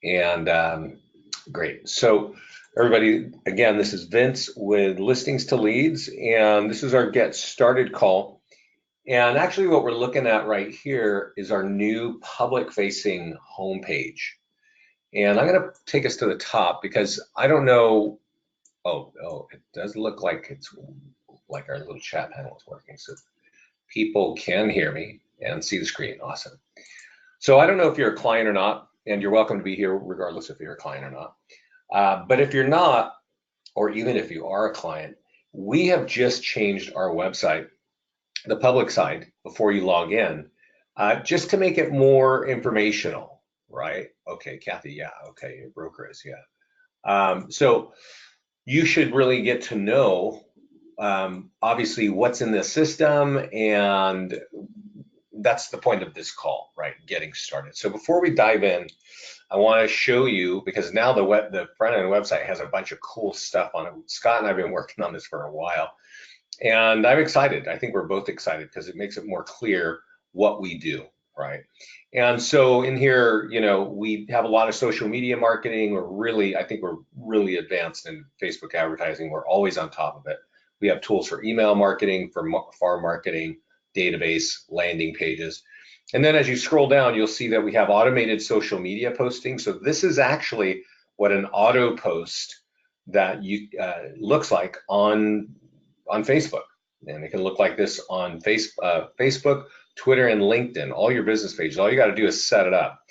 And great. So everybody, again, this is Vince with Listings to Leads, and this is our Get Started call. And actually what we're looking at right here is our new public-facing homepage. And I'm going to take us to the top because I don't know. Oh, it does look like it's like our little chat panel is working. So people can hear me and see the screen. Awesome. So I don't know if you're a client or not, and you're welcome to be here regardless if you're a client or not. But if you're not, or even if you are a client, we have just changed our website, the public side, before you log in, just to make it more informational, right? Okay, Kathy, yeah, okay, your broker is, yeah. So you should really get to know, obviously, what's in the system, and that's the point of this call, right? Getting started. So before we dive in, I want to show you, because now the front end website has a bunch of cool stuff on it. Scott and I have been working on this for a while, and I'm excited. I think we're both excited because it makes it more clear what we do, right? And so in here, we have a lot of social media marketing. I think we're really advanced in Facebook advertising. We're always on top of it. We have tools for email marketing, for farm marketing, database, landing pages. And then as you scroll down, you'll see that we have automated social media posting. So this is actually what an auto post that looks like on Facebook. And it can look like this on Facebook, Twitter, and LinkedIn, all your business pages. All you got to do is set it up.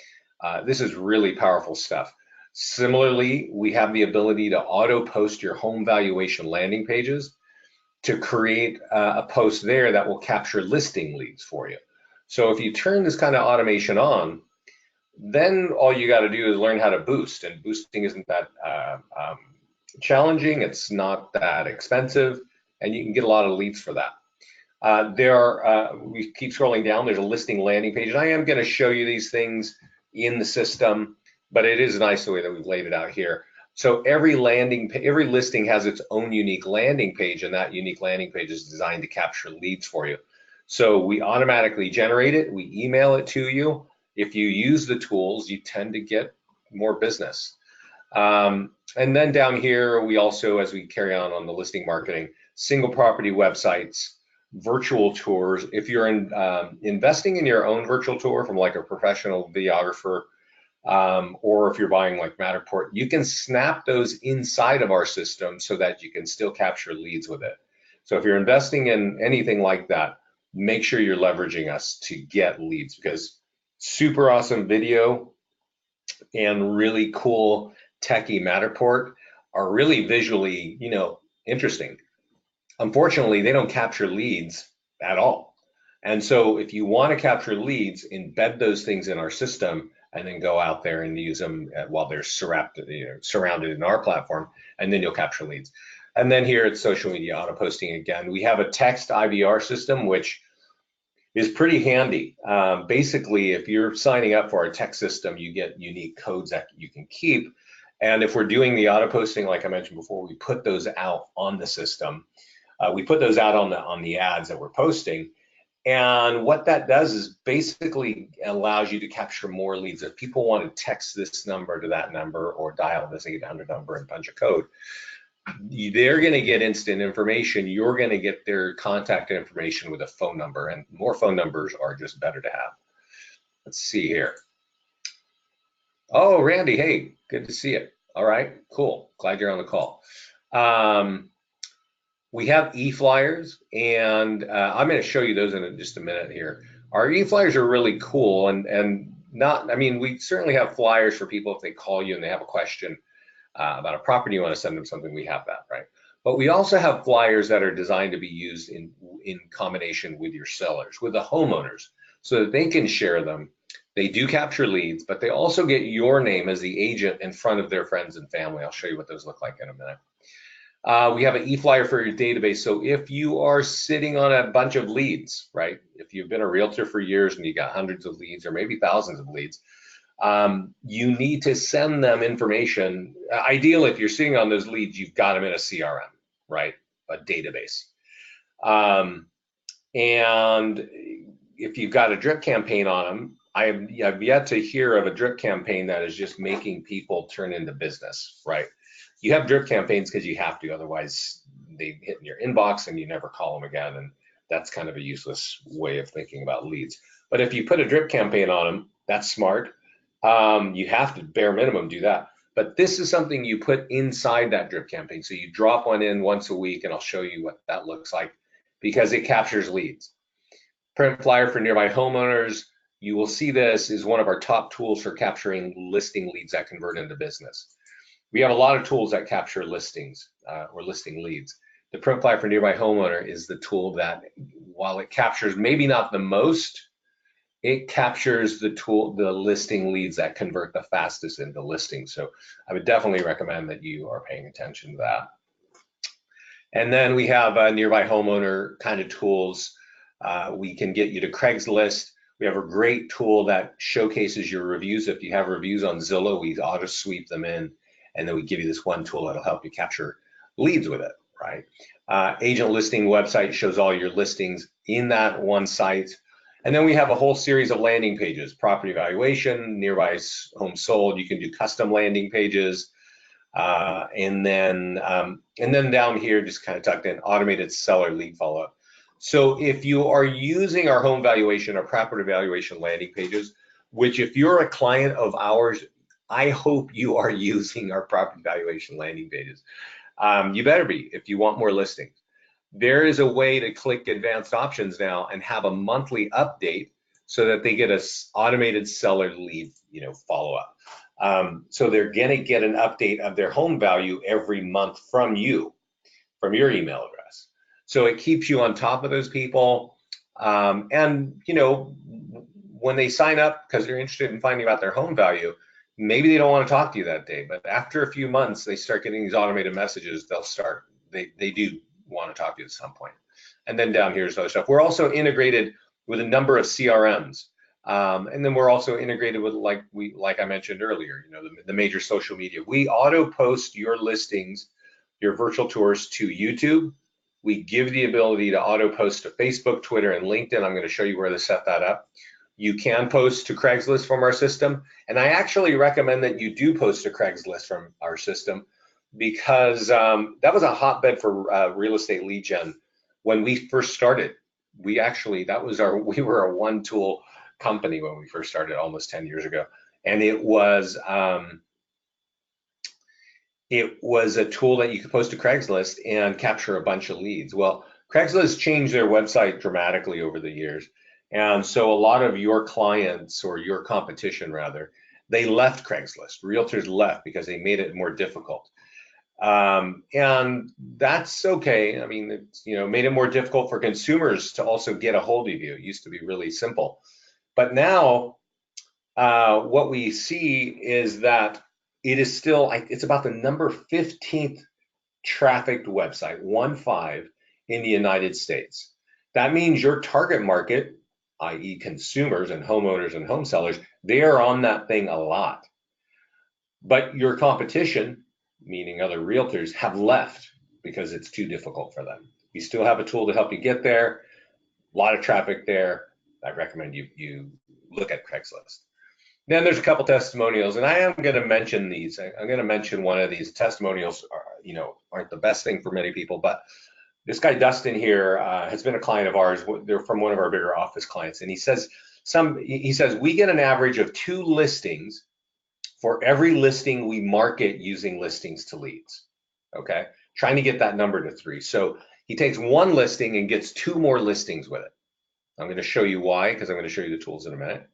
This is really powerful stuff. Similarly, we have the ability to auto post your home valuation landing pages to create a post there that will capture listing leads for you. So if you turn this kind of automation on, then all you got to do is learn how to boost, and boosting isn't that challenging. It's not that expensive, and you can get a lot of leads for that. We keep scrolling down, there's a listing landing page, and I am going to show you these things in the system, but it is nice the way that we've laid it out here. So every listing has its own unique landing page, and that unique landing page is designed to capture leads for you. So we automatically generate it, we email it to you. If you use the tools, you tend to get more business. And then down here, we also, as we carry on the listing marketing, single property websites, virtual tours. If you're investing in your own virtual tour from like a professional videographer, or if you're buying like Matterport, you can snap those inside of our system so that you can still capture leads with it. So if you're investing in anything like that, make sure you're leveraging us to get leads, because super awesome video and really cool techie Matterport are really visually, interesting. Unfortunately, they don't capture leads at all. And so if you want to capture leads, embed those things in our system and then go out there and use them while they're surrounded in our platform, and then you'll capture leads. And then here it's social media auto posting again. We have a text IVR system, which is pretty handy. Basically, if you're signing up for our text system, you get unique codes that you can keep. And if we're doing the auto posting, like I mentioned before, we put those out on the system. We put those out on the ads that we're posting. And what that does is basically allows you to capture more leads. If people want to text this number to that number or dial this 800 number and punch a code, they're going to get instant information. You're going to get their contact information with a phone number, and more phone numbers are just better to have. Let's see here. Oh, Randy, hey, good to see you. All right, cool. Glad you're on the call. We have e-flyers, and I'm going to show you those in just a minute here. Our e-flyers are really cool, and we certainly have flyers for people if they call you and they have a question about a property, you want to send them something, we have that, right? But we also have flyers that are designed to be used in combination with your sellers, with the homeowners, so that they can share them. They do capture leads, but they also get your name as the agent in front of their friends and family. I'll show you what those look like in a minute. We have an e-flyer for your database. So if you are sitting on a bunch of leads, right? If you've been a realtor for years and you got hundreds of leads or maybe thousands of leads, you need to send them information. Ideally, if you're sitting on those leads, you've got them in a CRM, right? A database. And if you've got a drip campaign on them, I've yet to hear of a drip campaign that is just making people turn into business, right? You have drip campaigns because you have to, otherwise they hit in your inbox and you never call them again. And that's kind of a useless way of thinking about leads. But if you put a drip campaign on them, that's smart. You have to bare minimum do that. But this is something you put inside that drip campaign. So you drop one in once a week, and I'll show you what that looks like because it captures leads. Print flyer for nearby homeowners. You will see this is one of our top tools for capturing listing leads that convert into business. We have a lot of tools that capture listings or listing leads. The print flyer for nearby homeowner is the tool that, while it captures maybe not the most, it captures the listing leads that convert the fastest into listings. So I would definitely recommend that you are paying attention to that. And then we have nearby homeowner kind of tools. We can get you to Craigslist. We have a great tool that showcases your reviews. If you have reviews on Zillow, we auto sweep them in, and then we give you this one tool that'll help you capture leads with it, right? Agent listing website shows all your listings in that one site. And then we have a whole series of landing pages: property valuation, nearby home sold. You can do custom landing pages. And then down here, just kind of tucked in, automated seller lead follow-up. So if you are using our home valuation or property valuation landing pages, which if you're a client of ours, I hope you are using our property valuation landing pages. You better be if you want more listings. There is a way to click advanced options now and have a monthly update so that they get an automated seller lead, follow-up. So they're gonna get an update of their home value every month from you, from your email address. So it keeps you on top of those people. And when they sign up because they're interested in finding out their home value, maybe they don't want to talk to you that day, but after a few months, they start getting these automated messages. They do want to talk to you at some point. And then down here is other stuff. We're also integrated with a number of CRMs. And then we're also integrated with, like I mentioned earlier, the major social media. We auto post your listings, your virtual tours to YouTube. We give the ability to auto post to Facebook, Twitter, and LinkedIn. I'm going to show you where to set that up. You can post to Craigslist from our system. And I actually recommend that you do post to Craigslist from our system because that was a hotbed for real estate lead gen. When we first started, we were a one tool company when we first started almost 10 years ago. And it was a tool that you could post to Craigslist and capture a bunch of leads. Well, Craigslist changed their website dramatically over the years. And so a lot of your clients, or your competition rather, they left Craigslist. Realtors left because they made it more difficult. And that's okay. I mean, it's, made it more difficult for consumers to also get a hold of you. It used to be really simple. But now what we see is that it is still, it's about the number 15th trafficked website, 15, in the United States. That means your target market, i.e. consumers and homeowners and home sellers, they are on that thing a lot. But your competition, meaning other realtors, have left because it's too difficult for them. We still have a tool to help you get there. A lot of traffic there. I recommend you look at Craigslist. Then there's a couple testimonials, and I am going to mention these. I'm going to mention one of these. Testimonials aren't the best thing for many people, but this guy Dustin here has been a client of ours. They're from one of our bigger office clients, and he says we get an average of 2 listings for every listing we market using listings to leads. Okay, trying to get that number to 3. So he takes 1 listing and gets 2 more listings with it. I'm going to show you why, because I'm going to show you the tools in a minute.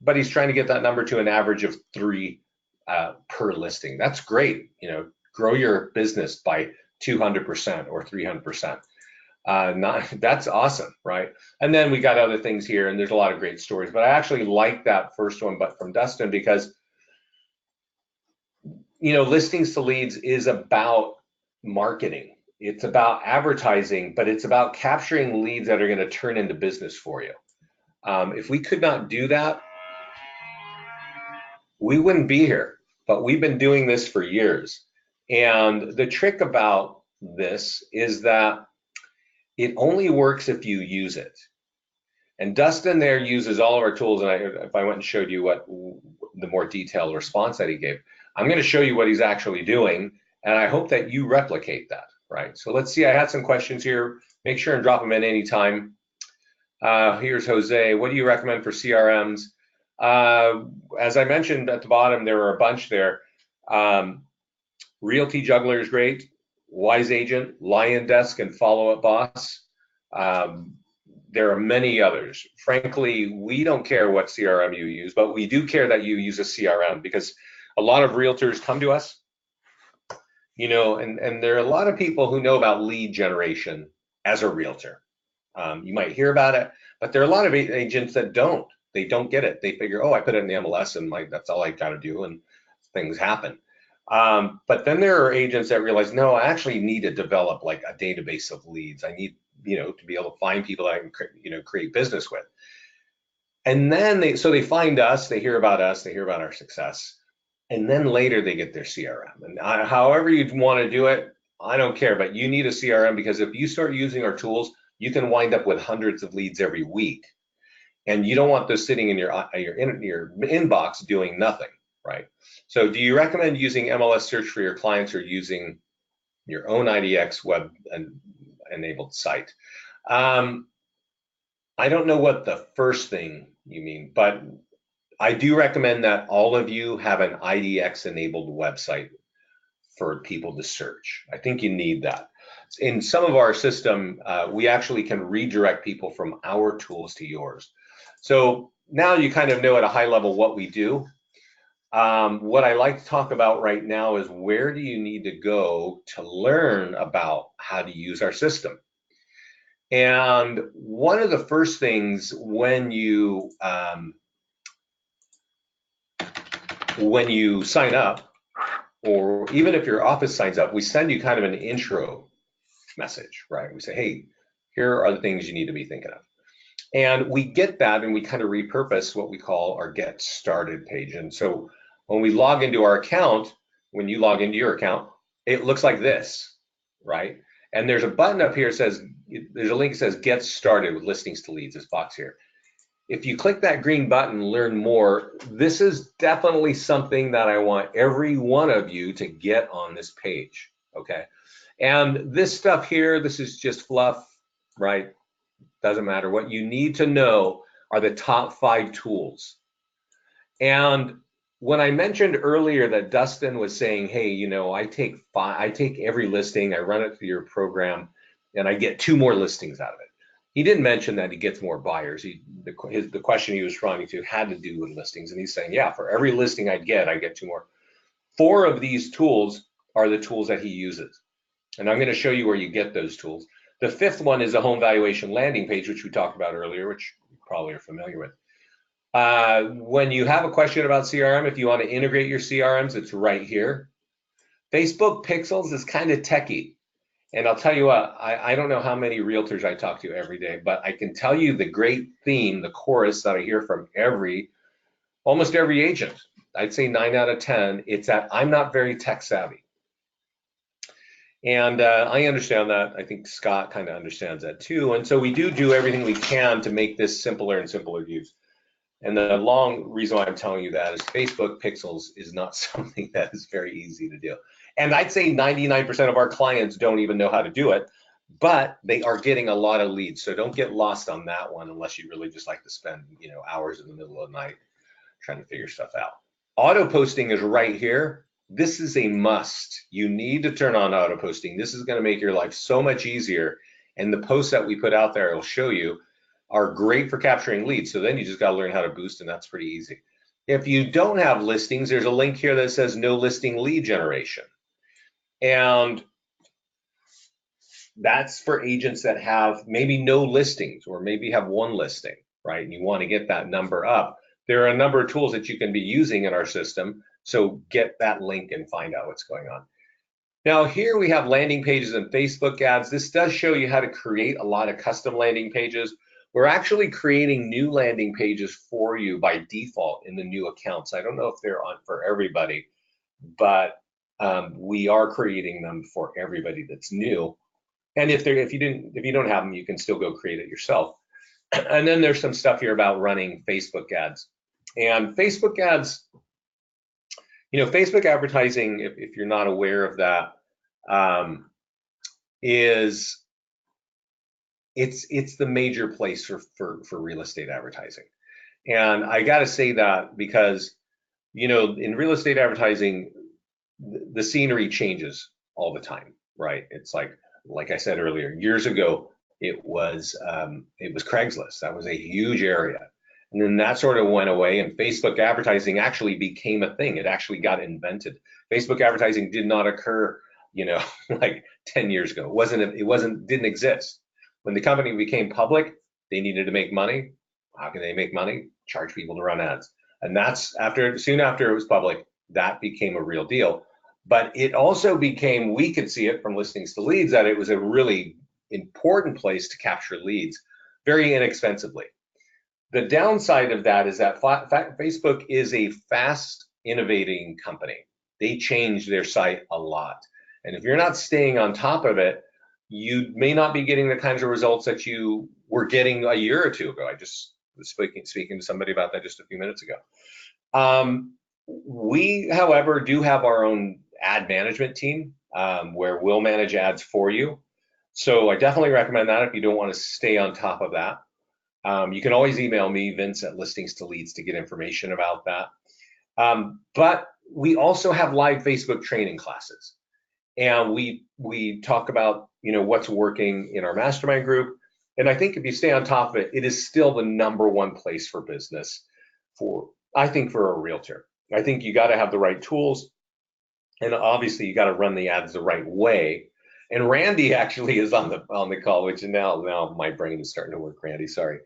But he's trying to get that number to an average of 3 per listing. That's great. Grow your business by 200% or 300%. That's awesome, right? And then we got other things here, and there's a lot of great stories. But I actually like that first one, but from Dustin, because listings to leads is about marketing. It's about advertising, but it's about capturing leads that are going to turn into business for you. If we could not do that, we wouldn't be here, but we've been doing this for years. And the trick about this is that it only works if you use it. And Dustin there uses all of our tools, and if I went and showed you what the more detailed response that he gave, I'm going to show you what he's actually doing, and I hope that you replicate that, right? So let's see, I had some questions here. Make sure and drop them in anytime. Here's Jose. What do you recommend for CRMs? As I mentioned at the bottom, there are a bunch there. Realty Juggler is great. Wise Agent, Lion Desk, and Follow Up Boss. There are many others. Frankly, we don't care what CRM you use, but we do care that you use a CRM, because a lot of realtors come to us, you know, and there are a lot of people who know about lead generation as a realtor. You might hear about it, but there are a lot of agents that don't. They don't get it. They figure, oh, I put it in the MLS and that's all I got to do, and things happen. But then there are agents that realize, no, I actually need to develop like a database of leads. I need, you know, to be able to find people that I can, you know, create business with. And then they find us, they hear about us, they hear about our success, and then later they get their CRM. And however you want to do it, I don't care, but you need a CRM, because if you start using our tools, you can wind up with hundreds of leads every week, and you don't want those sitting in your inbox doing nothing, right? So do you recommend using MLS search for your clients, or using your own IDX web enabled site? I don't know what the first thing you mean, but I do recommend that all of you have an IDX enabled website for people to search. I think you need that. In some of our system, we actually can redirect people from our tools to yours. So now you kind of know at a high level what we do. What I like to talk about right now is, where do you need to go to learn about how to use our system? And one of the first things when you sign up, or even if your office signs up, we send you kind of an intro message, right? We say, hey, here are the things you need to be thinking of. And we get that, and we kind of repurpose what we call our Get Started page. And so when we log into our account, when you log into your account, it looks like this, right? And there's a button up here that says, there's a link that says Get Started with Listings to Leads, this box here. If you click that green button, learn more, this is definitely something that I want every one of you to get on this page, okay? And this stuff here, this is just fluff, right? Doesn't matter. What you need to know are the top 5 tools. And when I mentioned earlier that Dustin was saying, hey, you know, I take every listing, I run it through your program, and I get 2 more listings out of it. He didn't mention that he gets more buyers. The question he was responding to had to do with listings, and he's saying, yeah, for every listing I get 2 more. 4 of these tools are the tools that he uses, and I'm going to show you where you get those tools. The 5th one is a home valuation landing page, which we talked about earlier, which you probably are familiar with. When you have a question about CRM, if you want to integrate your CRMs, it's right here. Facebook Pixels is kind of techy. And I'll tell you what, I don't know how many realtors I talk to every day, but I can tell you the great theme, the chorus that I hear from almost every agent, I'd say 9 out of 10, it's that I'm not very tech savvy. And I understand that. I think Scott kind of understands that too. And so we do everything we can to make this simpler and simpler to use. And the long reason why I'm telling you that is Facebook Pixels is not something that is very easy to do. And I'd say 99% of our clients don't even know how to do it, but they are getting a lot of leads. So don't get lost on that one unless you really just like to spend, you know, hours in the middle of the night trying to figure stuff out. Auto posting is right here. This is a must. You need to turn on auto posting. This is going to make your life so much easier. And the posts that we put out there, I'll show you, are great for capturing leads. So then you just got to learn how to boost, and that's pretty easy. If you don't have listings, there's a link here that says no listing lead generation. And that's for agents that have maybe no listings, or maybe have 1 listing, right? And you want to get that number up. There are a number of tools that you can be using in our system. So get that link and find out what's going on. Now here we have landing pages and Facebook ads. This does show you how to create a lot of custom landing pages. We're actually creating new landing pages for you by default in the new accounts. I don't know if they're on for everybody, but we are creating them for everybody that's new. And if you don't have them, you can still go create it yourself. And then there's some stuff here about running Facebook ads. And Facebook ads, Facebook advertising, if you're not aware of that, is it's the major place for real estate advertising. And I got to say that because, in real estate advertising, the scenery changes all the time, right? It's like I said earlier, years ago, it was Craigslist. That was a huge area. And then that sort of went away, and Facebook advertising actually became a thing. It actually got invented. Facebook advertising did not occur, like 10 years ago. Didn't exist. When the company became public, they needed to make money. How can they make money? Charge people to run ads. And that's soon after it was public, that became a real deal. But it also became, we could see it from listings to leads, that it was a really important place to capture leads very inexpensively. The downside of that is that Facebook is a fast innovating company. They change their site a lot. And if you're not staying on top of it, you may not be getting the kinds of results that you were getting a year or two ago. I just was speaking to somebody about that just a few minutes ago. We, however, do have our own ad management team where we'll manage ads for you. So I definitely recommend that if you don't want to stay on top of that. You can always email me, Vince at Listings to Leads, to get information about that. But we also have live Facebook training classes. And we talk about, what's working in our mastermind group. And I think if you stay on top of it, it is still the #1 place for business for a realtor. I think you got to have the right tools. And obviously you got to run the ads the right way. And Randy actually is on the call, which now my brain is starting to work, Randy, sorry.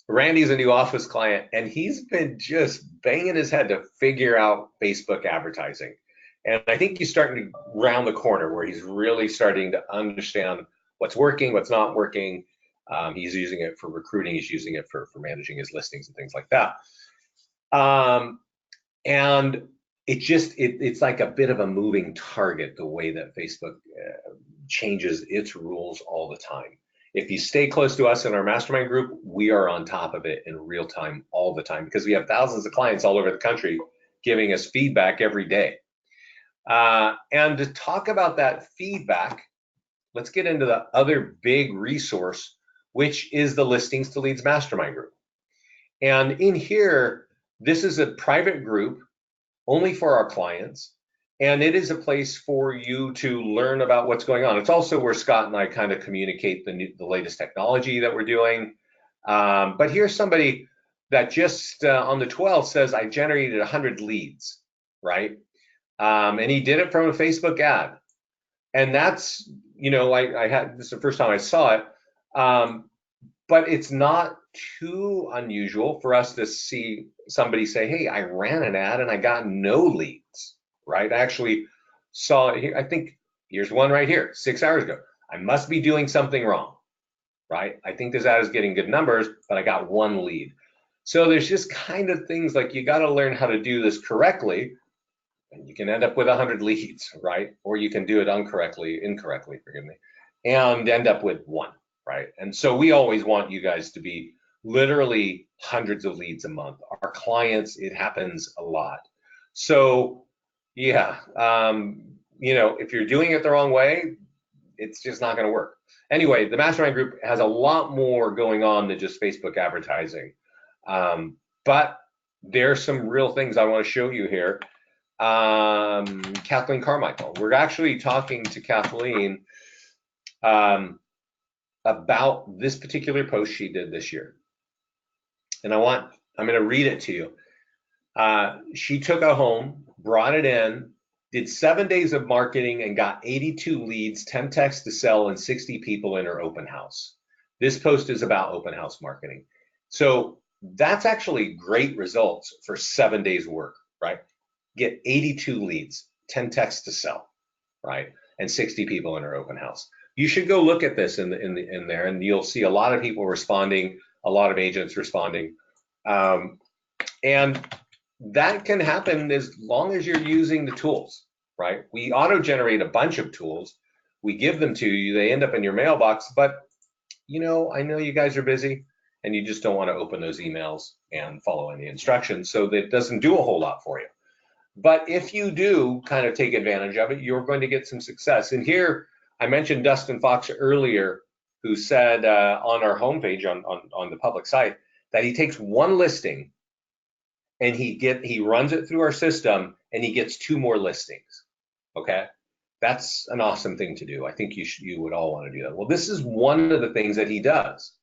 Randy's a new office client, and he's been just banging his head to figure out Facebook advertising. And I think he's starting to round the corner where he's really starting to understand what's working, what's not working. He's using it for recruiting. He's using it for managing his listings and things like that. And it's like a bit of a moving target, the way that Facebook changes its rules all the time. If you stay close to us in our mastermind group, we are on top of it in real time all the time, because we have thousands of clients all over the country giving us feedback every day. And to talk about that feedback, let's get into the other big resource, which is the Listings to Leads Mastermind group. And in here, this is a private group only for our clients, and it is a place for you to learn about what's going on. It's also where Scott and I kind of communicate the latest technology that we're doing. But here's somebody that just on the 12th says, I generated 100 leads, right? And he did it from a Facebook ad. And that's, this is the first time I saw it, but it's not too unusual for us to see somebody say, hey, I ran an ad and I got no leads, right? I actually saw it here. I think here's one right here, 6 hours ago. I must be doing something wrong, right? I think this ad is getting good numbers, but I got one lead. So there's just kind of things like you got to learn how to do this correctly, and you can end up with 100 leads, right? Or you can do it incorrectly, forgive me, and end up with one, right? And so we always want you guys to be literally hundreds of leads a month. Our clients, it happens a lot. So yeah, if you're doing it the wrong way, it's just not going to work. Anyway, the mastermind group has a lot more going on than just Facebook advertising. But there's some real things I want to show you here. Kathleen Carmichael. We're actually talking to Kathleen about this particular post she did this year. And I'm going to read it to you. She took a home, brought it in, did 7 days of marketing, and got 82 leads, 10 texts to sell, and 60 people in her open house. This post is about open house marketing. So that's actually great results for 7 days work, right? Get 82 leads, 10 texts to sell, right? And 60 people in her open house. You should go look at this in there, and you'll see a lot of people responding, a lot of agents responding. And that can happen as long as you're using the tools, right? We auto-generate a bunch of tools. We give them to you. They end up in your mailbox, but I know you guys are busy and you just don't want to open those emails and follow any instructions, so that it doesn't do a whole lot for you. But if you do kind of take advantage of it, you're going to get some success. And here, I mentioned Dustin Fox earlier, who said on our homepage on the public site that he takes one listing and he runs it through our system and he gets 2 more listings. Okay, that's an awesome thing to do. I think you would all want to do that. Well, this is one of the things that he does.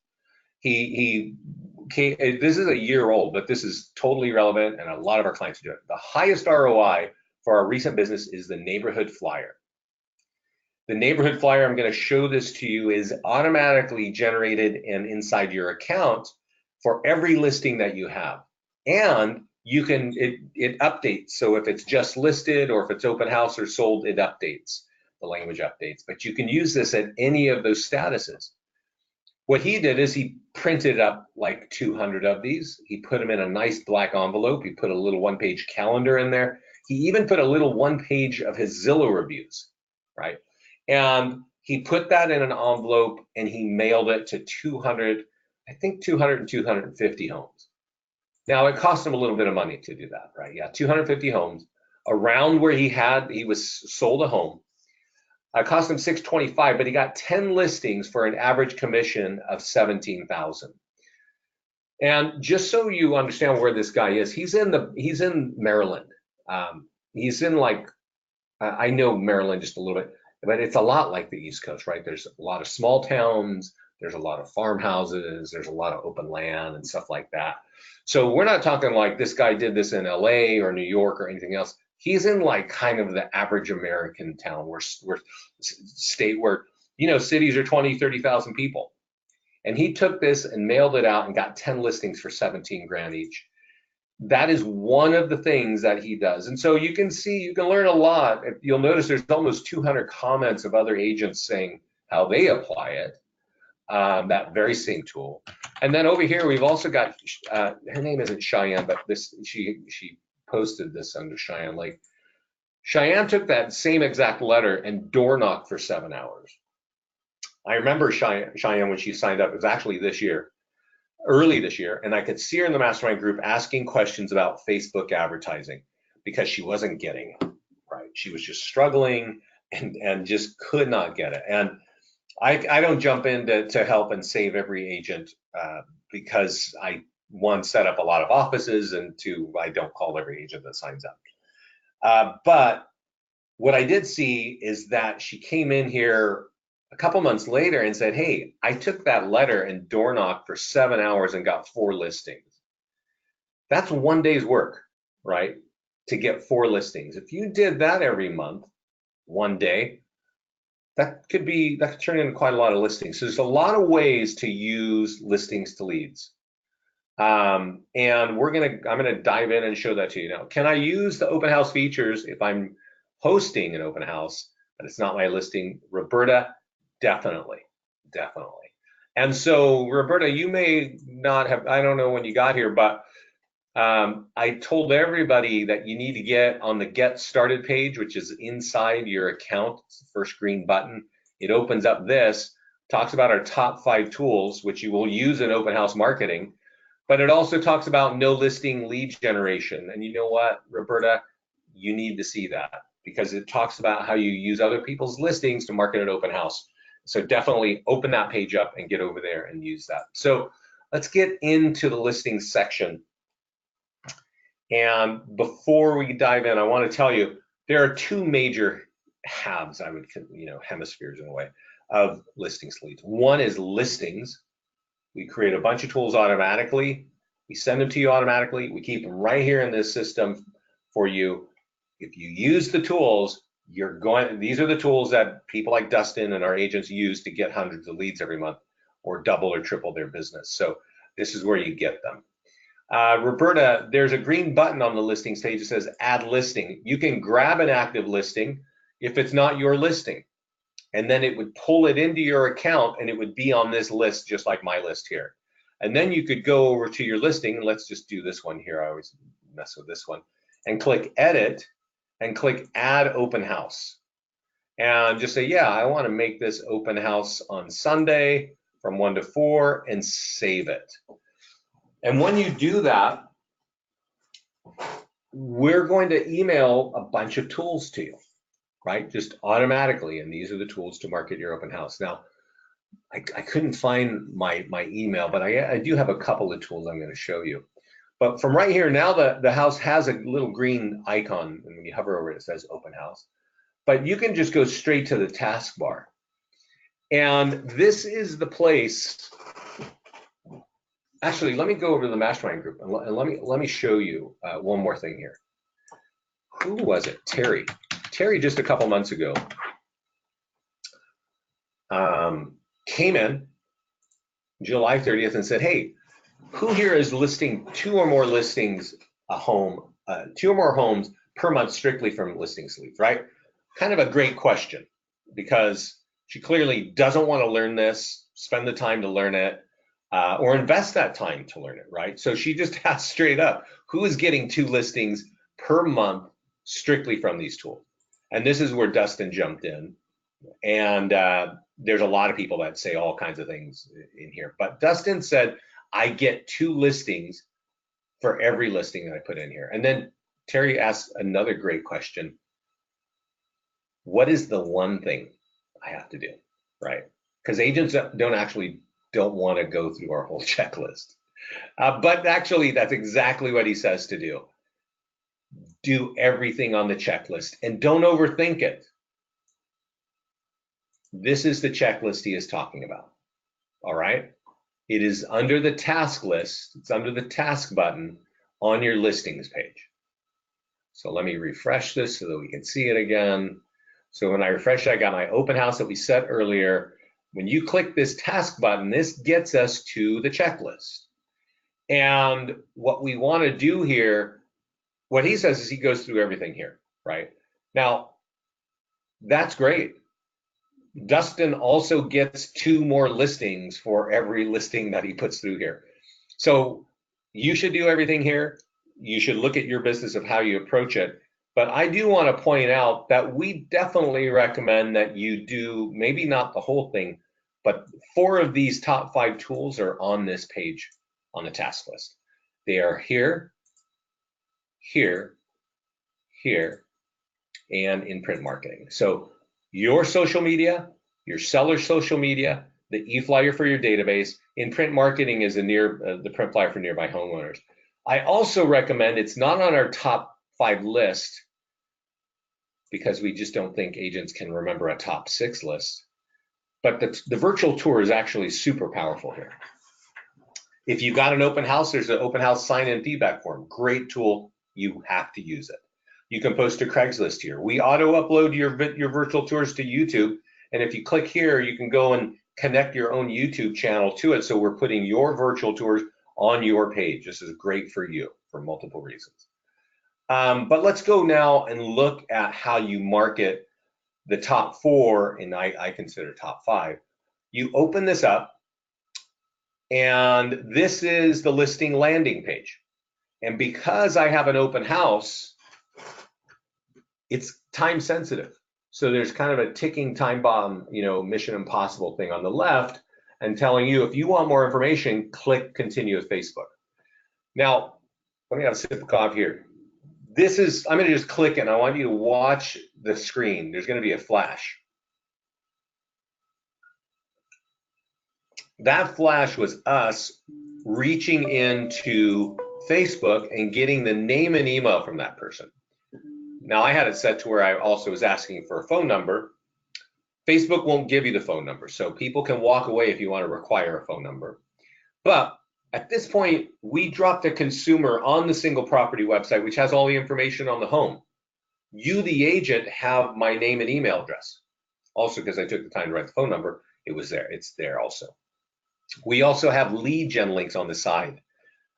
This is a year old, but this is totally relevant, and a lot of our clients do it. The highest ROI for our recent business is the neighborhood flyer. The neighborhood flyer, I'm going to show this to you, is automatically generated and inside your account for every listing that you have. And it updates. So if it's just listed or if it's open house or sold, it updates, the language updates. But you can use this at any of those statuses. What he did is he printed up like 200 of these. He put them in a nice black envelope. He put a little 1-page calendar in there. He even put a little 1-page of his Zillow reviews, right? And he put that in an envelope and he mailed it to 200 and 250 homes. Now it cost him a little bit of money to do that, right? Yeah, 250 homes around where he was sold a home. It cost him $625, but he got 10 listings for an average commission of $17,000. And just so you understand where this guy is, he's in Maryland. He's in I know Maryland just a little bit, but it's a lot like the East Coast, right? There's a lot of small towns, there's a lot of farmhouses, there's a lot of open land and stuff like that. So we're not talking like this guy did this in LA or New York or anything else. He's in kind of the average American town where cities are 20, 30,000 people. And he took this and mailed it out and got 10 listings for 17 grand each. That is one of the things that he does. And so you can learn a lot. You'll notice there's almost 200 comments of other agents saying how they apply it, that very same tool. And then over here, we've also got, her name isn't Cheyenne, but she posted this under Cheyenne Lake. Cheyenne took that same exact letter and door knocked for 7 hours. I remember Cheyenne when she signed up, it was actually early this year, and I could see her in the Mastermind group asking questions about Facebook advertising because she wasn't getting it, right? She was just struggling and just could not get it. And I don't jump in to help and save every agent because I, one, set up a lot of offices, and 2, I don't call every agent that signs up. But what I did see is that she came in here a couple months later and said, hey, I took that letter and door knocked for 7 hours and got 4 listings. That's 1 day's work, right? To get 4 listings. If you did that every month, 1 day, that could turn into quite a lot of listings. So there's a lot of ways to use listings to leads. And I'm gonna dive in and show that to you now. Can I use the open house features if I'm hosting an open house, but it's not my listing? Roberta, definitely. And so Roberta, you may not have, I don't know when you got here, but I told everybody that you need to get on the Get Started page, which is inside your account. It's the first green button. It opens up talks about our top 5 tools, which you will use in open house marketing, but it also talks about no listing lead generation. And you know what, Roberta, you need to see that because it talks about how you use other people's listings to market an open house. So definitely open that page up and get over there and use that. So let's get into the listings section. And before we dive in, I want to tell you there are 2 major halves, hemispheres in a way, of listings leads. One is listings. We create a bunch of tools automatically. We send them to you automatically. We keep them right here in this system for you. If you use the tools, these are the tools that people like Dustin and our agents use to get hundreds of leads every month or double or triple their business. So this is where you get them. Roberta, there's a green button on the listings page that says add listing. You can grab an active listing if it's not your listing, and then it would pull it into your account and it would be on this list just like my list here. And then you could go over to your listing, and let's just do this one here. I always mess with this one, and click edit and click add open house and just say, yeah, I want to make this open house on Sunday from 1 to 4 and save it. And when you do that, we're going to email a bunch of tools to you, right? Just automatically. And these are the tools to market your open house. Now, I couldn't find my email, but I do have a couple of tools I'm going to show you. But from right here, now the house has a little green icon, and when you hover over it, it says open house. But you can just go straight to the taskbar. And this is the place. Actually, let me go over to the Mastermind group and let me show you one more thing here. Who was it? Terry. Terry just a couple months ago came in July 30th and said, hey, who here is listing 2 or more listings a home, 2 or more homes per month strictly from listings leads, right? Kind of a great question, because she clearly doesn't want to learn this, spend the time to learn it, or invest that time to learn it, right? So she just asked straight up, who is getting 2 listings per month strictly from these tools? And this is where Dustin jumped in. And there's a lot of people that say all kinds of things in here. But Dustin said, I get 2 listings for every listing that I put in here. And then Terry asked another great question. What is the one thing I have to do, right? Because agents don't want to go through our whole checklist. But actually, that's exactly what he says to do. Do everything on the checklist and don't overthink it. This is the checklist he is talking about, all right? It is under the task list. It's under the task button on your listings page. So let me refresh this so that we can see it again. So when I refresh, I got my open house that we set earlier. When you click this task button, this gets us to the checklist. And what we want to do here, what he says is he goes through everything here, right? Now, that's great. Dustin also gets 2 more listings for every listing that he puts through here. So you should do everything here. You should look at your business of how you approach it. But I do want to point out that we definitely recommend that you do, maybe not the whole thing, but 4 of these top 5 tools are on this page on the task list. They are here, here, here, and in print marketing. So your social media, your seller's social media, the e-flyer for your database, in print marketing is the print flyer for nearby homeowners. I also recommend, it's not on our top 5 list because we just don't think agents can remember a top 6 list, but the virtual tour is actually super powerful here. If you've got an open house, there's an open house sign-in feedback form. Great tool, you have to use it. You can post to Craigslist here. We auto-upload your virtual tours to YouTube, and if you click here, you can go and connect your own YouTube channel to it, so we're putting your virtual tours on your page. This is great for you for multiple reasons. But let's go now and look at how you market the top 4, and I consider top 5. You open this up, and this is the listing landing page. And because I have an open house, it's time sensitive. So there's kind of a ticking time bomb, Mission Impossible thing on the left, and telling you, if you want more information, click continue with Facebook. Now, let me have a sip of coffee here. I'm going to just click it, and I want you to watch the screen. There's going to be a flash. That flash was us reaching into Facebook and getting the name and email from that person. Now, I had it set to where I also was asking for a phone number. Facebook won't give you the phone number, so people can walk away if you want to require a phone number. But at this point, we dropped a consumer on the single property website, which has all the information on the home. You, the agent, have my name and email address. Also, because I took the time to write the phone number, it was there. It's there also. We also have lead gen links on the side.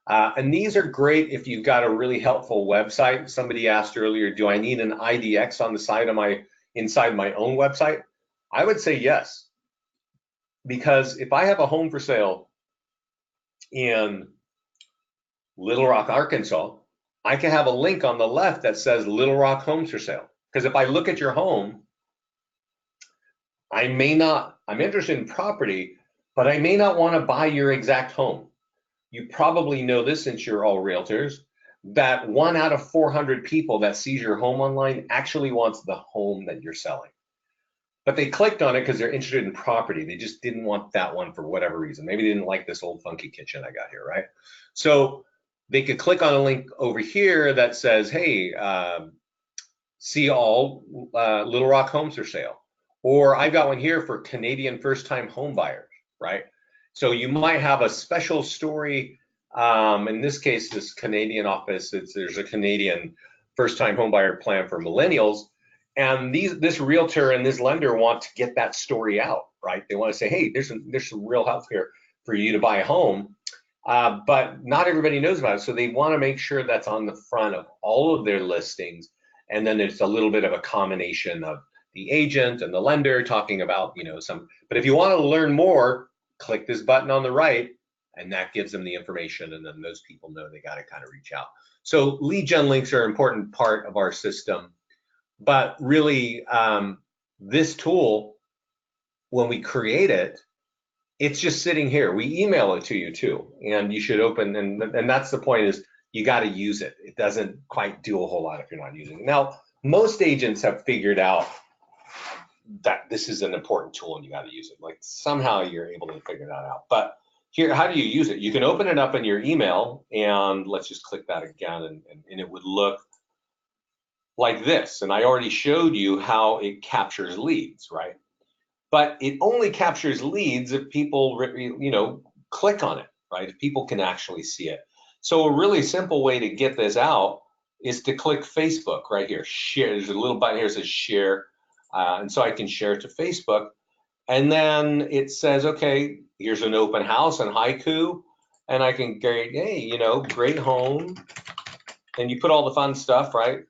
And these are great if you've got a really helpful website. Somebody asked earlier, do I need an IDX on the side of inside my own website? I would say yes. Because if I have a home for sale in Little Rock, Arkansas, I can have a link on the left that says Little Rock Homes for Sale. Because if I look at your home, I'm interested in property, but I may not want to buy your exact home. You probably know this since you're all realtors, that 1 out of 400 people that sees your home online actually wants the home that you're selling. But they clicked on it because they're interested in property. They just didn't want that one for whatever reason. Maybe they didn't like this old funky kitchen I got here, right? So they could click on a link over here that says, hey, see all Little Rock homes for sale. Or I've got one here for Canadian first-time home buyers, right? So you might have a special story. In this case, this Canadian office, there's a Canadian first-time home buyer plan for millennials. And this realtor and this lender want to get that story out, right? They want to say, hey, there's some real help here for you to buy a home. But not everybody knows about it. So they want to make sure that's on the front of all of their listings. And then it's a little bit of a combination of the agent and the lender talking about, some. But if you want to learn more, click this button on the right, and that gives them the information. And then those people know they got to kind of reach out. So lead gen links are an important part of our system. But really, this tool, when we create it, it's just sitting here. We email it to you too, and you should open, and that's the point, is you got to use it. It doesn't quite do a whole lot if you're not using it. Now, most agents have figured out that this is an important tool and you got to use it. Like somehow you're able to figure that out. But here, how do you use it? You can open it up in your email, and let's just click that again, and it would look like this. And I already showed you how it captures leads, right? But it only captures leads if people, click on it, right? If people can actually see it. So a really simple way to get this out is to click Facebook right here. Share. There's a little button here that says share. And so I can share it to Facebook. And then it says, okay, here's an open house and haiku. And I can get, hey, great home. And you put all the fun stuff, right?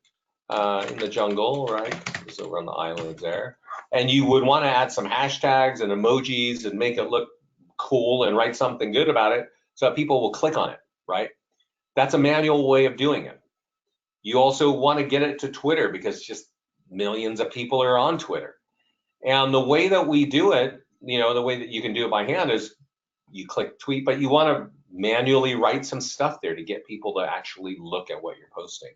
In the jungle, right? It's over on the island there. And you would want to add some hashtags and emojis and make it look cool and write something good about it so that people will click on it, right? That's a manual way of doing it. You also want to get it to Twitter because just millions of people are on Twitter. And the way that we do it, the way that you can do it by hand is you click tweet, but you want to manually write some stuff there to get people to actually look at what you're posting.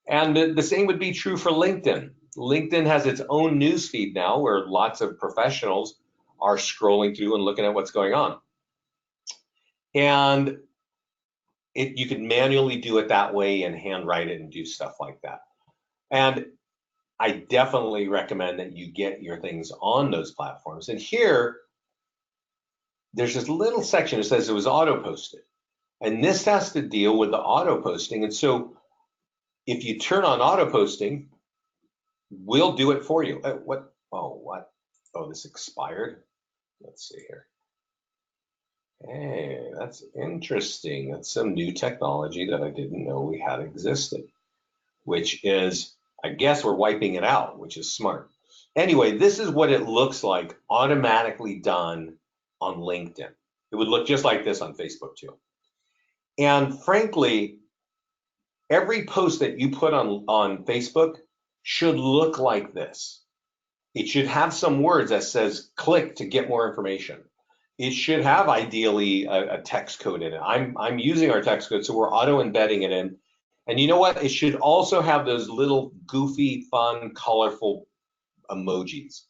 And the same would be true for LinkedIn. LinkedIn has its own newsfeed now where lots of professionals are scrolling through and looking at what's going on. And you can manually do it that way and handwrite it and do stuff like that. And I definitely recommend that you get your things on those platforms. And here, there's this little section that says it was auto-posted. And this has to deal with the auto-posting. And so if you turn on auto-posting, we'll do it for you. What? Oh, this expired. Let's see here. Hey, that's interesting. That's some new technology that I didn't know we had existed, which is, I guess we're wiping it out, which is smart. Anyway, this is what it looks like automatically done on LinkedIn. It would look just like this on Facebook too. And frankly, every post that you put on Facebook should look like this. It should have some words that says click to get more information. It should have ideally a text code in it. I'm using our text code, so we're auto embedding it in. And you know what? It should also have those little goofy, fun, colorful emojis.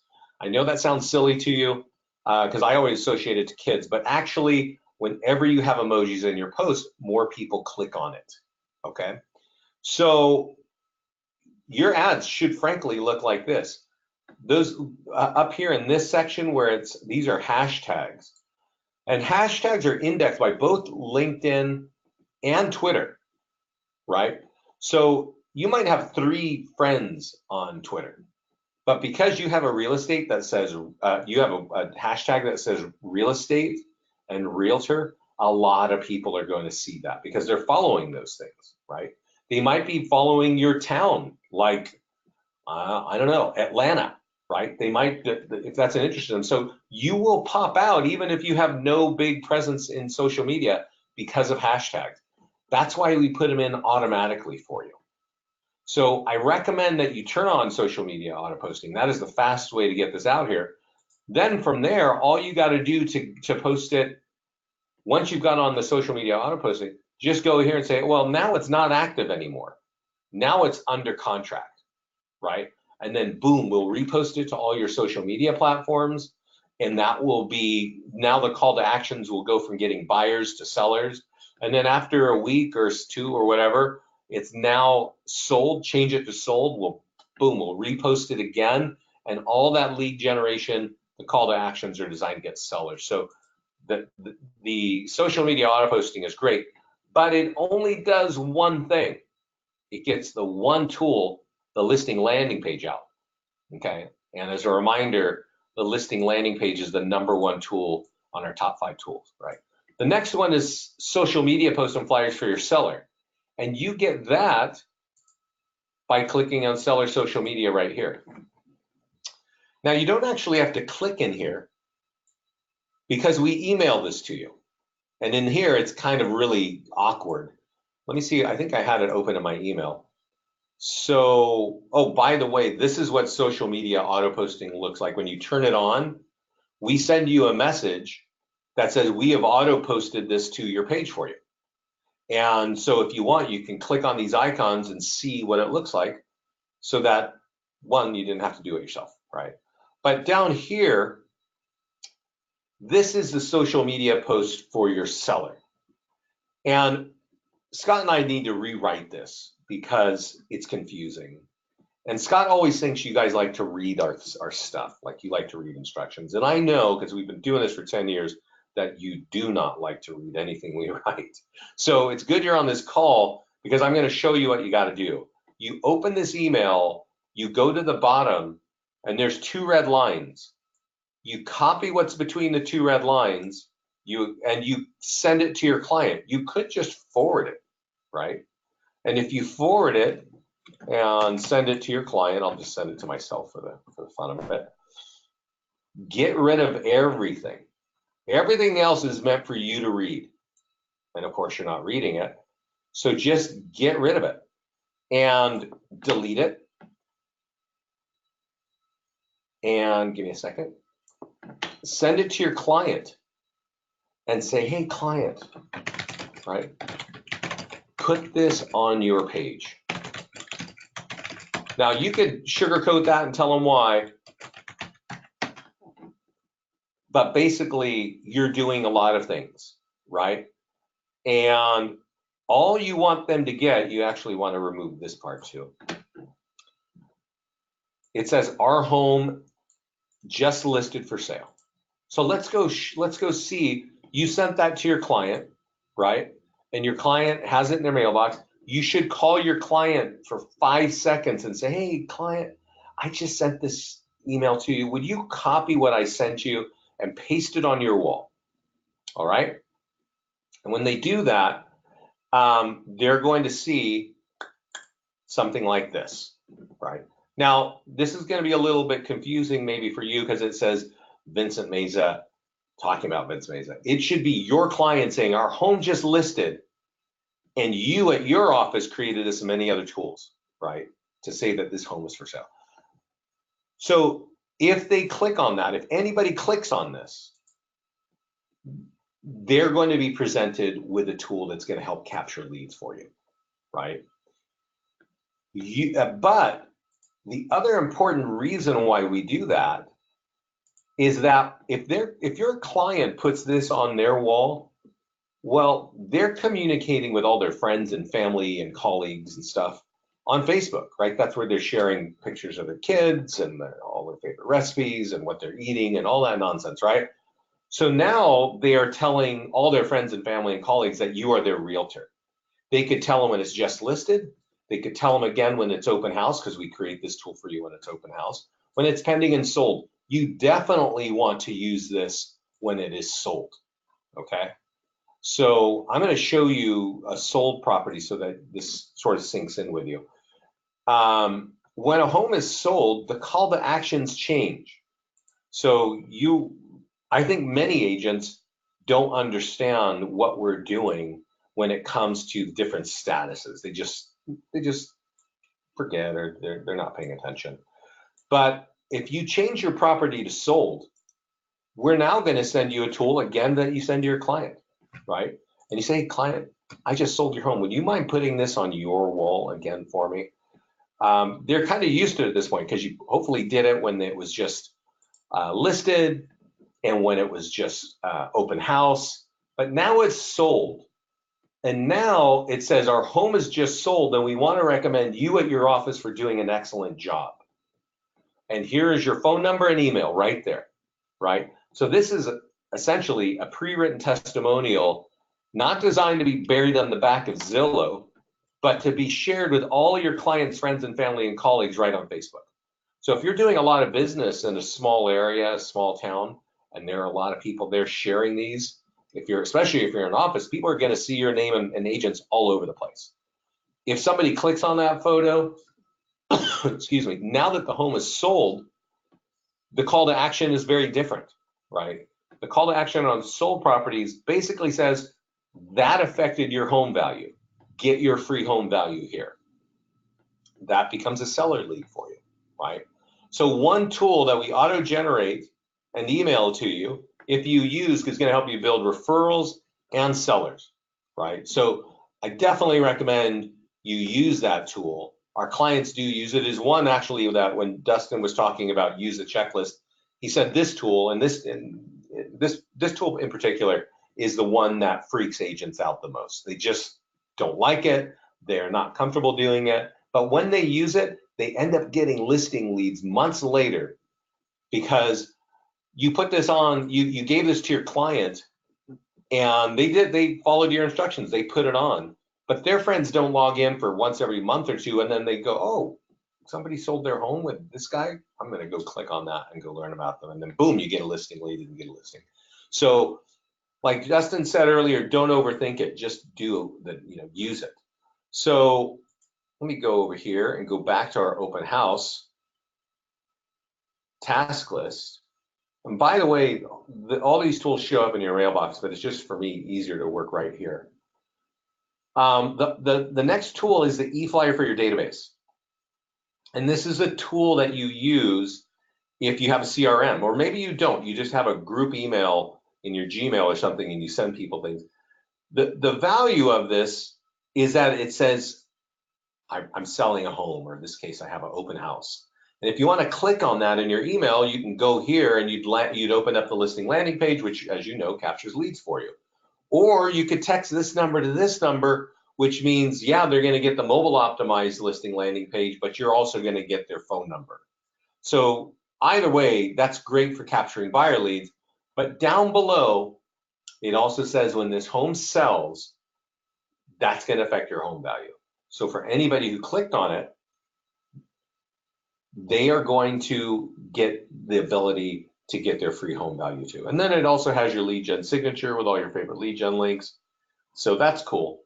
I know that sounds silly to you because I always associate it to kids, but actually, whenever you have emojis in your post, more people click on it, okay? So your ads should frankly look like this. Those up here in this section where these are hashtags, and hashtags are indexed by both LinkedIn and Twitter, right? So you might have 3 friends on Twitter, but because you have a real estate that says, you have a hashtag that says real estate and realtor, a lot of people are going to see that because they're following those things, right? They might be following your town, like, I don't know, Atlanta, right? They might, if that's an interest in them. So you will pop out even if you have no big presence in social media because of hashtags. That's why we put them in automatically for you. So I recommend that you turn on social media auto posting. That is the fastest way to get this out here. Then from there, all you got to do to post it, once you've got on the social media auto posting, just go here and say, well, now it's not active anymore. Now it's under contract, right? And then boom, we'll repost it to all your social media platforms. And that will be, now the call to actions will go from getting buyers to sellers. And then after a week or two or whatever, it's now sold, change it to sold. We'll repost it again. And all that lead generation, the call to actions are designed to get sellers. So the social media auto posting is great, but it only does one thing. It gets the one tool, the listing landing page out. Okay. And as a reminder, the listing landing page is the #1 tool on our top 5 tools, right? The next one is social media posts and flyers for your seller. And you get that by clicking on seller social media right here. Now, you don't actually have to click in here because we email this to you. And in here, it's kind of really awkward. Let me see. I think I had it open in my email. So, oh, by the way, this is what social media auto posting looks like. When you turn it on, we send you a message that says we have auto posted this to your page for you. And so if you want, you can click on these icons and see what it looks like, so that one, you didn't have to do it yourself, right? But down here, this is the social media post for your seller. And Scott and I need to rewrite this because it's confusing. And Scott always thinks you guys like to read our stuff, like you like to read instructions. And I know, because we've been doing this for 10 years, that you do not like to read anything we write. So it's good you're on this call, because I'm going to show you what you got to do. You open this email, you go to the bottom, and there's 2 red lines. You copy what's between the 2 red lines, you send it to your client. You could just forward it, right? And if you forward it and send it to your client, I'll just send it to myself for the fun of it. Get rid of everything. Everything else is meant for you to read. And of course, you're not reading it. So just get rid of it and delete it. And give me a second. Send it to your client and say, hey, client, right? Put this on your page. Now, you could sugarcoat that and tell them why, but basically, you're doing a lot of things, right? And all you want them to get, you actually want to remove this part too. It says, our home just listed for sale. So let's go see, you sent that to your client, right? And your client has it in their mailbox. You should call your client for 5 seconds and say, hey, client, I just sent this email to you. Would you copy what I sent you and paste it on your wall? All right. And when they do that, they're going to see something like this, right? Now, this is going to be a little bit confusing maybe for you, because it says Vincent Meza talking about Vince Meza. It should be your client saying, our home just listed, and you at your office created this and many other tools, right, to say that this home is for sale. So if they click on that, if anybody clicks on this, they're going to be presented with a tool that's going to help capture leads for you, right? But the other important reason why we do that is that if your client puts this on their wall, well, they're communicating with all their friends and family and colleagues and stuff on Facebook, right? That's where they're sharing pictures of their kids and all their favorite recipes and what they're eating and all that nonsense, right? So now they are telling all their friends and family and colleagues that you are their realtor. They could tell them when it's just listed. They could tell them again when it's open house, because we create this tool for you when it's open house. When it's pending and sold, you definitely want to use this when it is sold, okay? So I'm going to show you a sold property so that this sort of sinks in with you. When a home is sold, the call to actions change. So I think many agents don't understand what we're doing when it comes to different statuses. They just forget, or they're not paying attention. But if you change your property to sold, we're now going to send you a tool again that you send to your client, right? And you say, hey, client, I just sold your home. Would you mind putting this on your wall again for me? They're kind of used to it at this point because you hopefully did it when it was just listed and when it was just open house, but now it's sold. And now it says our home is just sold and we want to recommend you at your office for doing an excellent job. And here is your phone number and email right there, right? So this is essentially a pre-written testimonial, not designed to be buried on the back of Zillow, but to be shared with all your clients, friends, and family and colleagues right on Facebook. So if you're doing a lot of business in a small area, a small town, and there are a lot of people there sharing these, especially if you're in an office, people are going to see your name and agents all over the place. If somebody clicks on that photo, excuse me, now that the home is sold, the call to action is very different, right? The call to action on sold properties basically says that affected your home value. Get your free home value here. That becomes a seller lead for you, right? So one tool that we auto-generate and email to you, if you use, is going to help you build referrals and sellers, right? So I definitely recommend you use that tool. Our clients do use it. Is one actually that when Dustin was talking about use a checklist, he said this tool and this tool in particular is the one that freaks agents out the most. They just don't like it. They're not comfortable doing it. But when they use it, they end up getting listing leads months later because you put this on, you gave this to your client and they followed your instructions. They put it on, but their friends don't log in for once every month or two. And then they go, oh, somebody sold their home with this guy. I'm going to go click on that and go learn about them. And then boom, you get a listing lead and you get a listing. So like Justin said earlier, don't overthink it. Just do the, use it. So let me go over here and go back to our open house task list. And by the way, all these tools show up in your mailbox, but it's just for me easier to work right here. The next tool is the eFlyer for your database. And this is a tool that you use if you have a CRM, or maybe you don't, you just have a group email in your Gmail or something and you send people things. The value of this is that it says, I'm selling a home, or in this case, I have an open house. And if you want to click on that in your email, you can go here and you'd open up the listing landing page, which, as you know, captures leads for you. Or you could text this number to this number, which means, yeah, they're going to get the mobile optimized listing landing page, but you're also going to get their phone number. So either way, that's great for capturing buyer leads. But down below, it also says when this home sells, that's going to affect your home value. So for anybody who clicked on it, they are going to get the ability to get their free home value too. And then it also has your lead gen signature with all your favorite lead gen links. So that's cool.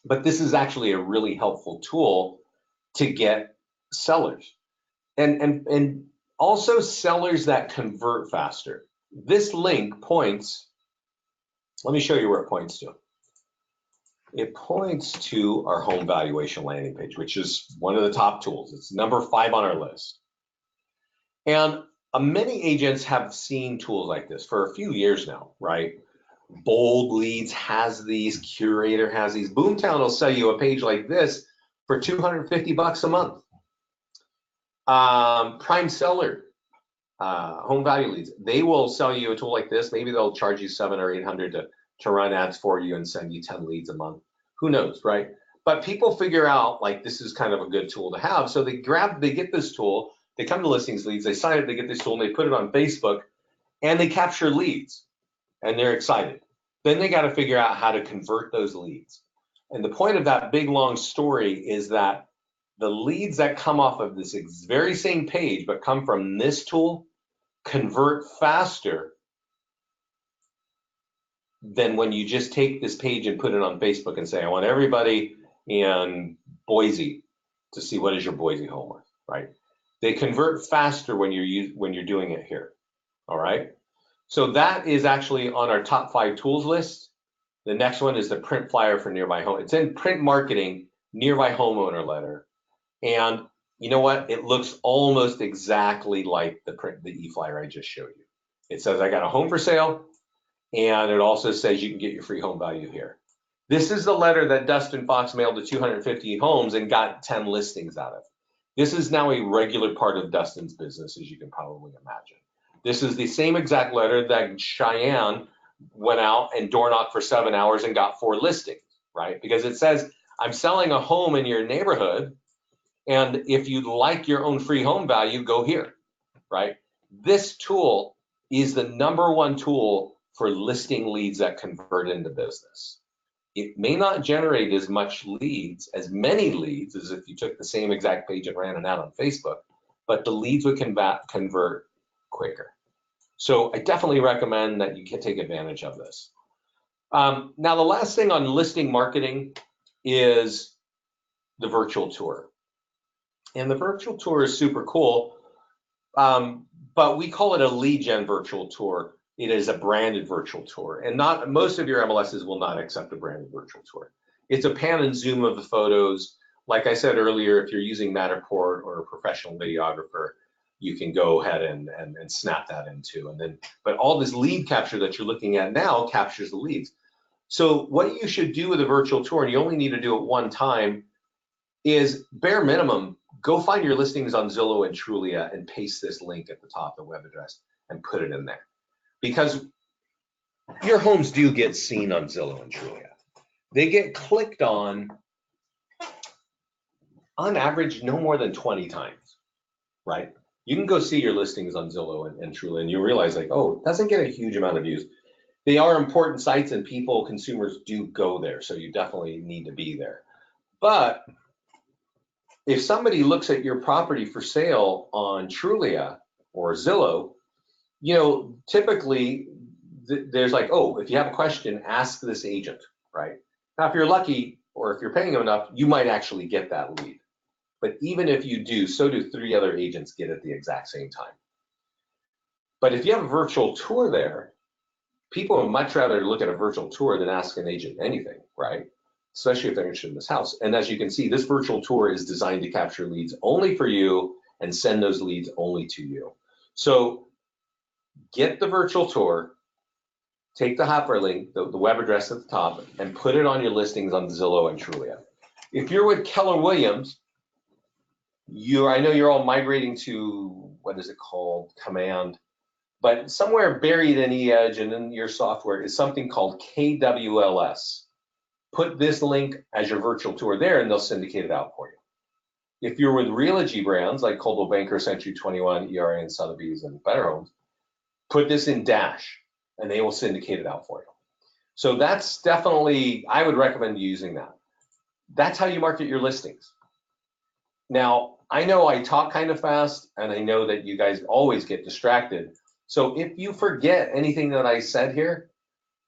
But this is actually a really helpful tool to get sellers and also sellers that convert faster. This link points, let me show you where it points to. It points to our home valuation landing page, which is one of the top tools. It's number 5 on our list. And many agents have seen tools like this for a few years now, right? Bold Leads has these, Curator has these. Boomtown will sell you a page like this for $250 a month. Prime Seller, Home Value Leads, they will sell you a tool like this. Maybe they'll charge you $700 or $800 to run ads for you and send you 10 leads a month. Who knows, right? But people figure out like this is kind of a good tool to have. So they get this tool, they come to Listings Leads, they sign up, they get this tool and they put it on Facebook and they capture leads and they're excited. Then they got to figure out how to convert those leads. And the point of that big long story is that the leads that come off of this very same page but come from this tool convert faster than when you just take this page and put it on Facebook and say, I want everybody in Boise to see what is your Boise home worth, right? They convert faster when you're doing it here, all right? So that is actually on our top 5 tools list. The next one is the print flyer for nearby home. It's in print marketing, nearby homeowner letter. And you know what? It looks almost exactly like the e-flyer I just showed you. It says, I got a home for sale, and it also says you can get your free home value here. This is the letter that Dustin Fox mailed to 250 homes and got 10 listings out of. This is now a regular part of Dustin's business, as you can probably imagine. This is the same exact letter that Cheyenne went out and door knocked for 7 hours and got 4 listings, right? Because it says, I'm selling a home in your neighborhood, and if you'd like your own free home value, go here, right? This tool is the #1 tool for listing leads that convert into business. It may not generate as many leads as if you took the same exact page and ran it out on Facebook, but the leads would convert quicker. So I definitely recommend that you can take advantage of this. Now, the last thing on listing marketing is the virtual tour. And the virtual tour is super cool, but we call it a lead gen virtual tour. It is a branded virtual tour, and most of your MLSs will not accept a branded virtual tour. It's a pan and zoom of the photos. Like I said earlier, if you're using Matterport or a professional videographer, you can go ahead and snap that into. But all this lead capture that you're looking at now captures the leads. So what you should do with a virtual tour, and you only need to do it one time, is bare minimum, go find your listings on Zillow and Trulia and paste this link at the top, the web address, and put it in there. Because your homes do get seen on Zillow and Trulia. They get clicked on average, no more than 20 times, right? You can go see your listings on Zillow and Trulia, and you realize like, oh, it doesn't get a huge amount of views. They are important sites, and consumers do go there, so you definitely need to be there. But if somebody looks at your property for sale on Trulia or Zillow, typically there's like, oh, if you have a question, ask this agent, right? Now, if you're lucky or if you're paying them enough, you might actually get that lead. But even if you do, so do 3 other agents get at the exact same time. But if you have a virtual tour there, people would much rather look at a virtual tour than ask an agent anything, right? Especially if they're interested in this house. And as you can see, this virtual tour is designed to capture leads only for you and send those leads only to you. So get the virtual tour, take the hyperlink, the web address at the top, and put it on your listings on Zillow and Trulia. If you're with Keller Williams, I know you're all migrating to, what is it called, Command, but somewhere buried in eEdge and in your software is something called KWLS. Put this link as your virtual tour there, and they'll syndicate it out for you. If you're with Realogy brands like Coldwell Banker, Century 21, ERA, and Sotheby's, and Better Homes, put this in Dash, and they will syndicate it out for you. So that's definitely, I would recommend using that. That's how you market your listings. Now, I know I talk kind of fast, and I know that you guys always get distracted. So if you forget anything that I said here,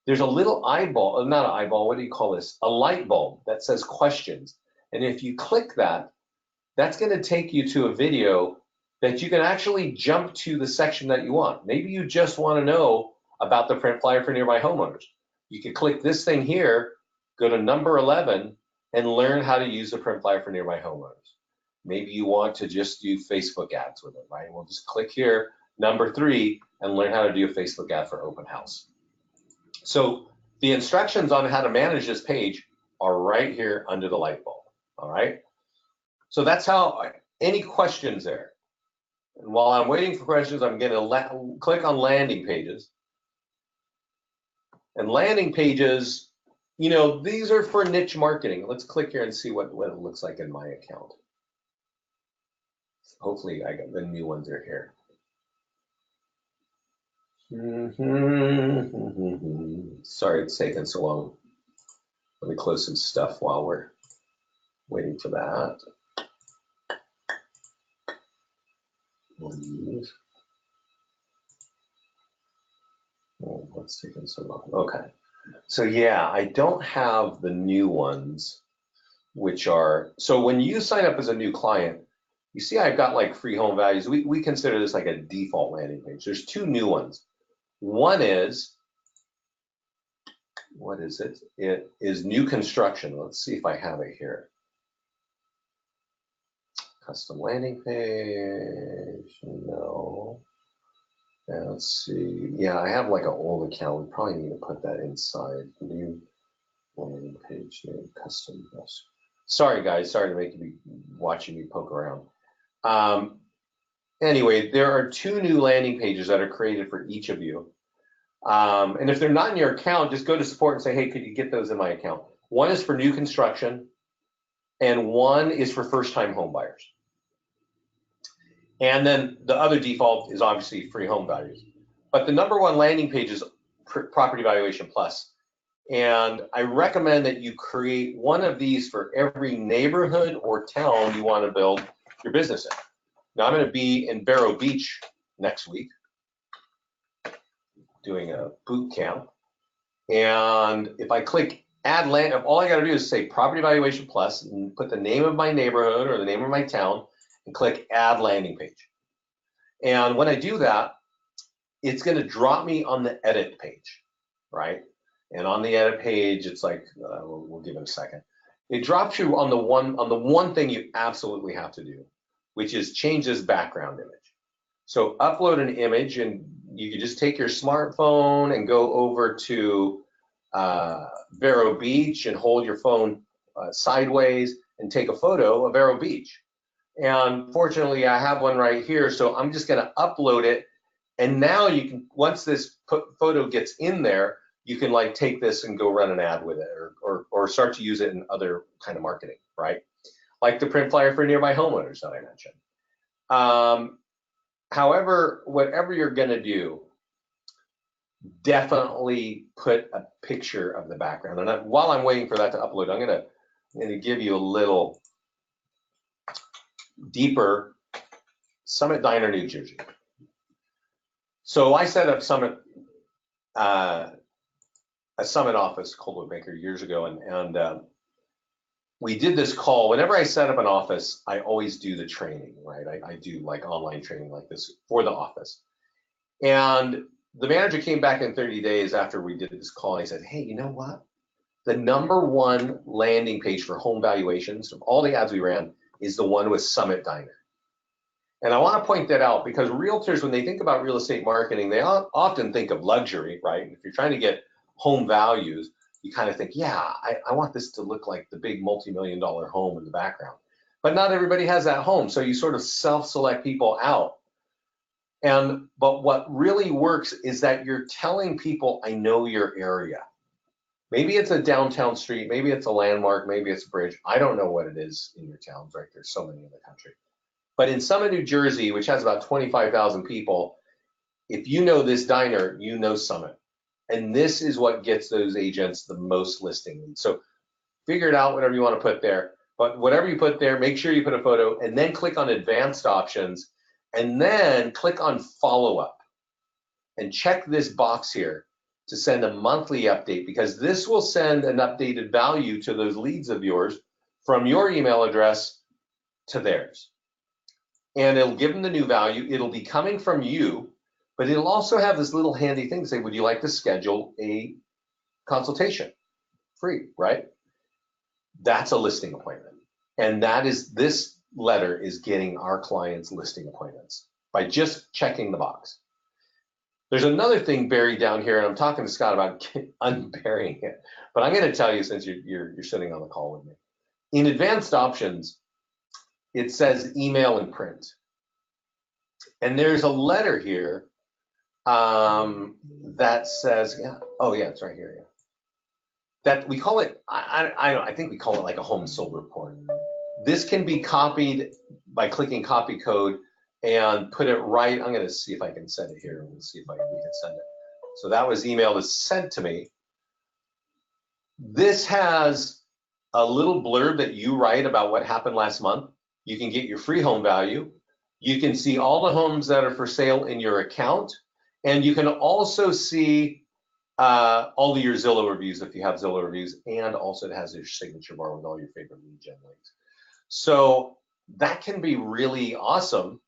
there's a little eyeball, not an eyeball, what do you call this? A light bulb that says questions. And if you click that, that's going to take you to a video that you can actually jump to the section that you want. Maybe you just want to know about the print flyer for nearby homeowners. You can click this thing here, go to number 11, and learn how to use the print flyer for nearby homeowners. Maybe you want to just do Facebook ads with it, right? We'll just click here, number 3, and learn how to do a Facebook ad for open house. So the instructions on how to manage this page are right here under the light bulb, all right? So that's how, any questions there? And while I'm waiting for questions, I'm going to click on landing pages. And landing pages, these are for niche marketing. Let's click here and see what it looks like in my account. Hopefully I got the new ones are here. Sorry it's taking so long. Let me close some stuff while we're waiting for that. Oh, what's taking so long? Okay. So yeah, I don't have the new ones, which are, so when you sign up as a new client, you see I've got like free home values. We consider this like a default landing page. There's 2 new ones. One is, what is it? It is new construction. Let's see if I have it here. Custom landing page, no. And let's see. Yeah, I have like an old account. We probably need to put that inside. New landing page name, custom. Sorry, guys. Sorry to make you be watching me poke around. Anyway, there are 2 new landing pages that are created for each of you. And if they're not in your account, just go to support and say, hey, could you get those in my account? One is for new construction, and one is for first-time home buyers. And then the other default is obviously free home values. But the #1 landing page is Property Valuation Plus. And I recommend that you create one of these for every neighborhood or town you want to build your business in. Now, I'm going to be in Vero Beach next week doing a boot camp. And if I click add land, all I got to do is say Property Valuation Plus and put the name of my neighborhood or the name of my town and click add landing page. And when I do that, it's going to drop me on the edit page, right? And on the edit page, it's like, we'll give it a second. It drops you on the one thing you absolutely have to do, which is change this background image. So upload an image, and you can just take your smartphone and go over to Vero Beach and hold your phone sideways and take a photo of Vero Beach. And fortunately, I have one right here, so I'm just going to upload it. And now you can, once this photo gets in there, you can like take this and go run an ad with it, or start to use it in other kind of marketing, right? Like the print flyer for nearby homeowners that I mentioned. However, whatever you're going to do, definitely put a picture of the background. And while I'm waiting for that to upload, I'm going to give you a little deeper. Summit Diner, New Jersey. So I set up a Summit office, Coldwell Banker, years ago, and we did this call. Whenever I set up an office, I always do the training, right? I do like online training like this for the office. And the manager came back in 30 days after we did this call, and he said, hey, you know what? The #1 landing page for home valuations of all the ads we ran is the one with Summit Diner. And I want to point that out because realtors, when they think about real estate marketing, they often think of luxury, right? If you're trying to get home values, you kind of think, yeah, I want this to look like the big multi-million-dollar home in the background. But not everybody has that home, so you sort of self-select people out. But what really works is that you're telling people, I know your area. Maybe it's a downtown street, maybe it's a landmark, maybe it's a bridge. I don't know what it is in your towns, right? There's so many in the country. But in Summit, New Jersey, which has about 25,000 people, if you know this diner, you know Summit. And this is what gets those agents the most listing leads. So figure it out, whatever you want to put there. But whatever you put there, make sure you put a photo and then click on advanced options and then click on follow up and check this box here to send a monthly update, because this will send an updated value to those leads of yours from your email address to theirs. And it'll give them the new value. It'll be coming from you, but it'll also have this little handy thing to say, would you like to schedule a consultation? Free, right? That's a listing appointment. And that is, this letter is getting our clients listing appointments by just checking the box. There's another thing buried down here, and I'm talking to Scott about unburying it, but I'm going to tell you since you're sitting on the call with me. In advanced options, it says email and print. And there's a letter here that says, it's right here, yeah. That we call it, I think we call it like a home sold report. This can be copied by clicking copy code and put it right. I'm going to see if I can send it here. We'll see if we can send it. So that was email that's sent to me. This has a little blurb that you write about what happened last month. You can get your free home value. You can see all the homes that are for sale in your account. And you can also see all of your Zillow reviews if you have Zillow reviews, and also it has your signature bar with all your favorite lead gen links. So that can be really awesome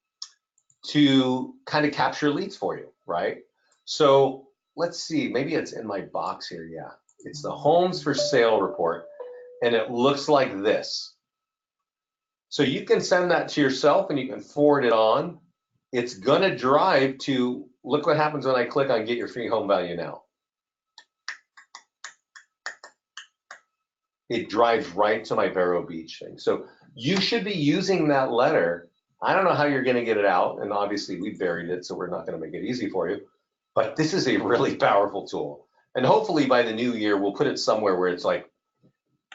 to kind of capture leads for you, right? So let's see, maybe it's in my box here. Yeah, it's the homes for sale report, and it looks like this. So you can send that to yourself and you can forward it on. It's gonna drive to look what happens when I click on get your free home value now. It drives right to my Vero Beach thing. So you should be using that letter. I don't know how you're going to get it out, and obviously we buried it, so we're not going to make it easy for you. But this is a really powerful tool, and hopefully by the new year we'll put it somewhere where it's like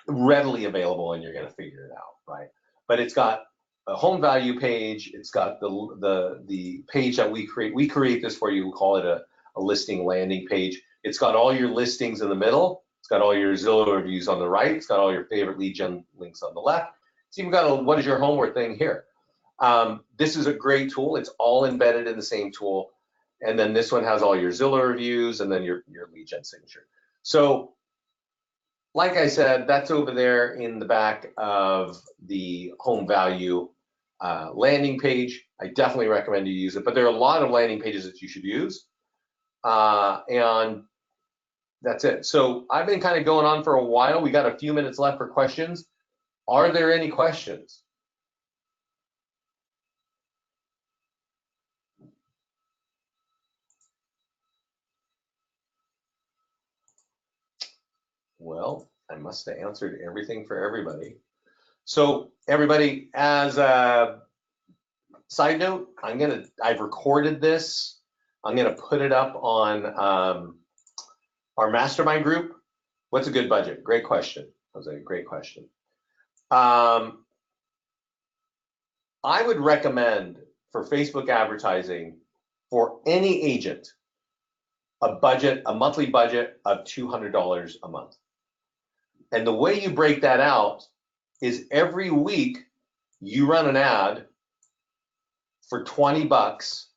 readily available, and you're going to figure it out, right? But it's got a home value page. It's got the page that we create. We create this for you. We call it a listing landing page. It's got all your listings in the middle. It's got all your Zillow reviews on the right. It's got all your favorite lead gen links on the left. It's even got a what is your home worth thing here. This is a great tool. It's all embedded in the same tool. And then this one has all your Zillow reviews and then your lead gen signature. So like I said, that's over there in the back of the home value landing page. I definitely recommend you use it, but there are a lot of landing pages that you should use. And that's it. So I've been kind of going on for a while. We got a few minutes left for questions. Are there any questions? Well, I must have answered everything for everybody. So everybody, as a side note, I've recorded this. I'm gonna put it up on our mastermind group. What's a good budget? Great question. That was a great question. I would recommend for Facebook advertising for any agent a monthly budget of $200 a month. And the way you break that out is every week you run an ad for 20 bucks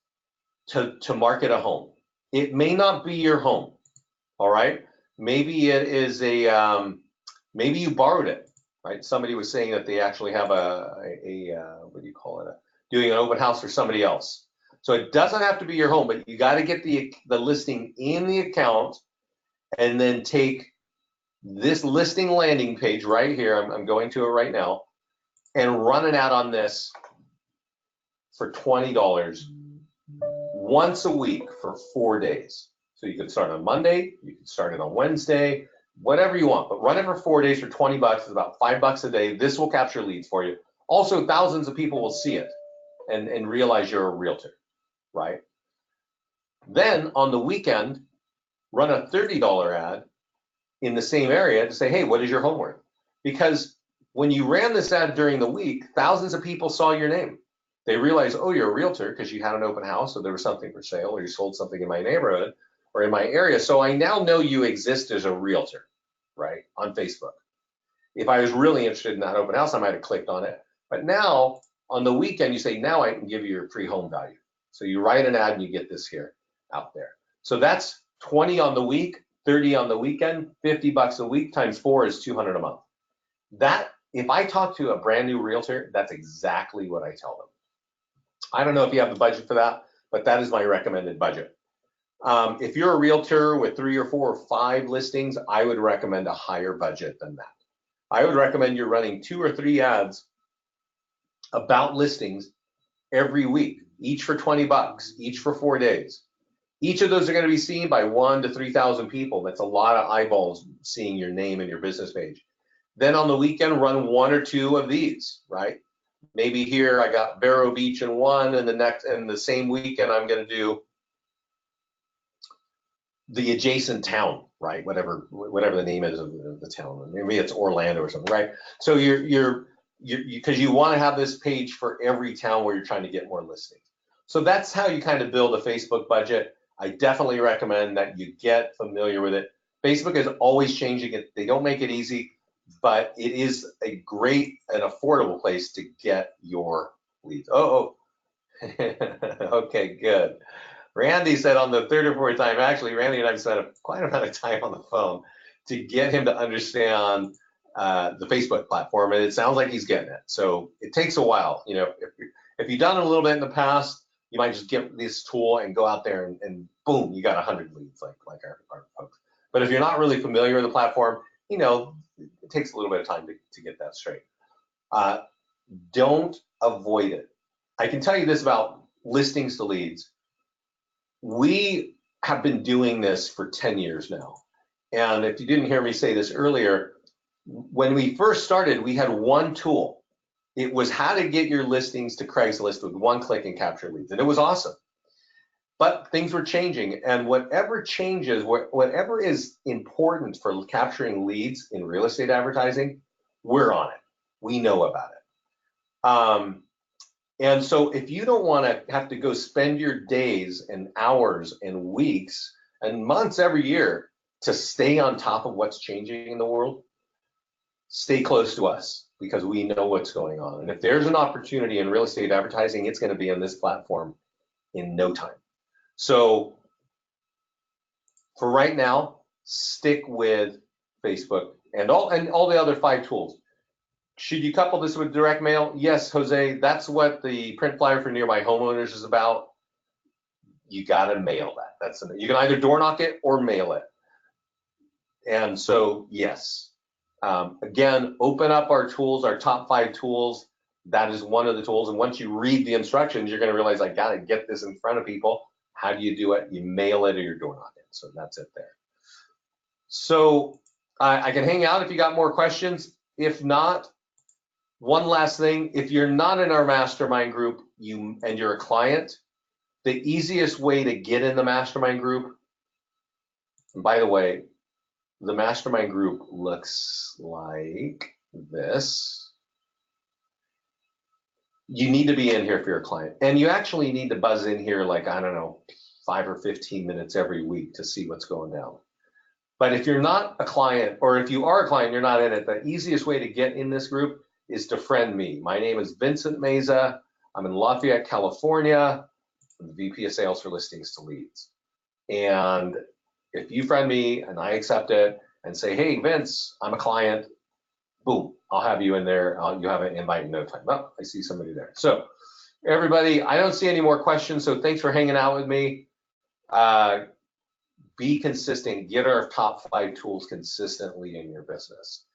to market a home. It may not be your home, all right? Maybe it is maybe you borrowed it, right? Somebody was saying that they actually have what do you call it? Doing an open house for somebody else. So it doesn't have to be your home, but you got to get the listing in the account and then take this listing landing page right here. I'm going to it right now and run an ad on this for $20 once a week for 4 days. So you could start on Monday, you could start it on Wednesday, whatever you want, but run it for 4 days for 20 bucks. It's about $5 a day. This will capture leads for you. Also, thousands of people will see it and realize you're a realtor, right? Then on the weekend, run a $30 ad in the same area to say, hey, what is your home worth? Because when you ran this ad during the week, thousands of people saw your name. They realized, oh, you're a realtor because you had an open house or there was something for sale or you sold something in my neighborhood or in my area. So I now know you exist as a realtor, right, on Facebook. If I was really interested in that open house, I might have clicked on it. But now on the weekend, you say, now I can give you your free home value. So you write an ad and you get this here out there. So that's 20 on the week, 30 on the weekend, 50 bucks a week times 4 is 200 a month. That, if I talk to a brand new realtor, that's exactly what I tell them. I don't know if you have the budget for that, but that is my recommended budget. If you're a realtor with 3 or 4 or 5 listings, I would recommend a higher budget than that. I would recommend you're running 2 or 3 ads about listings every week, each for 20 bucks, each for 4 days. Each of those are going to be seen by 1,000 to 3,000 people. That's a lot of eyeballs seeing your name and your business page. Then on the weekend, run 1 or 2 of these, right? Maybe here I got Vero Beach in one, and the same weekend I'm going to do the adjacent town, right? Whatever the name is of the town. Maybe it's Orlando or something, right? So because you want to have this page for every town where you're trying to get more listings. So that's how you kind of build a Facebook budget. I definitely recommend that you get familiar with it. Facebook is always changing it. They don't make it easy, but it is a great and affordable place to get your leads. Oh. Okay, good. Randy said on the 3rd or 4th time, actually, Randy and I spent quite a amount of time on the phone to get him to understand the Facebook platform, and it sounds like he's getting it. So it takes a while. You know, if you've done it a little bit in the past, you might just get this tool and go out there and boom, you got 100 leads like our folks. But if you're not really familiar with the platform, you know, it takes a little bit of time to get that straight. Don't avoid it. I can tell you this about listings to leads. we have been doing this for 10 years now. And if you didn't hear me say this earlier, when we first started, we had one tool. It was how to get your listings to Craigslist with one click and capture leads. And it was awesome. But things were changing, and whatever changes, whatever is important for capturing leads in real estate advertising, we're on it. We know about it. And so if you don't want to have to go spend your days and hours and weeks and months every year to stay on top of what's changing in the world, stay close to us because we know what's going on. And if there's an opportunity in real estate advertising, it's going to be on this platform in no time. So for right now, stick with Facebook and all the other 5 tools. Should you couple this with direct mail? Yes, Jose, that's what the print flyer for Nearby Homeowners is about. You got to mail that. You can either door knock it or mail it. And so, yes, again, open up our tools, our top 5 tools. That is one of the tools. And once you read the instructions, you're going to realize I got to get this in front of people. How do you do it? You mail it or you door knock it. So that's it there. So I can hang out if you got more questions. If not, one last thing, if you're not in our mastermind group and you're a client, the easiest way to get in the mastermind group, and by the way, the mastermind group looks like this. You need to be in here if you're a client, and you actually need to buzz in here like, I don't know, 5 or 15 minutes every week to see what's going down. But if you're not a client, or if you are a client and you're not in it, the easiest way to get in this group is to friend me. My name is Vincent Meza. I'm in Lafayette, California. I'm the VP of Sales for Listings to Leads. And if you friend me and I accept it and say, hey, Vince, I'm a client, boom, I'll have you in there. You have an invite in no time. Oh, I see somebody there. So everybody, I don't see any more questions. So thanks for hanging out with me. Be consistent. Get our top 5 tools consistently in your business,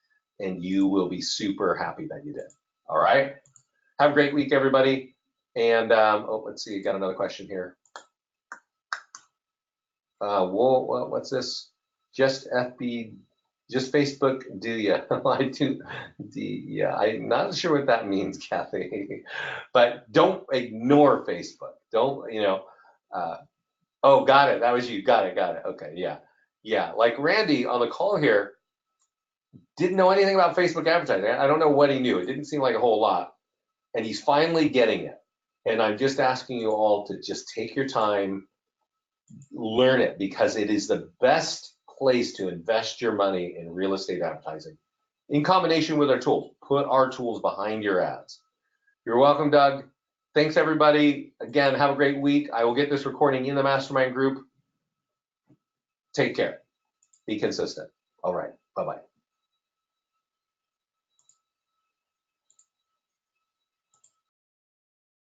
and you will be super happy that you did. All right. Have a great week, everybody. And let's see. Got another question here. What's this? Just Facebook, do ya? I do. Yeah, I'm not sure what that means, Kathy. But don't ignore Facebook. Don't, oh, got it. That was you. Got it. Okay, yeah. Like Randy on the call here didn't know anything about Facebook advertising. I don't know what he knew. It didn't seem like a whole lot. And he's finally getting it. And I'm just asking you all to just take your time, learn it, because it is the best place to invest your money in real estate advertising in combination with our tools. Put our tools behind your ads. You're welcome, Doug. Thanks, everybody. Again, have a great week. I will get this recording in the mastermind group. Take care. Be consistent. All right. Bye-bye.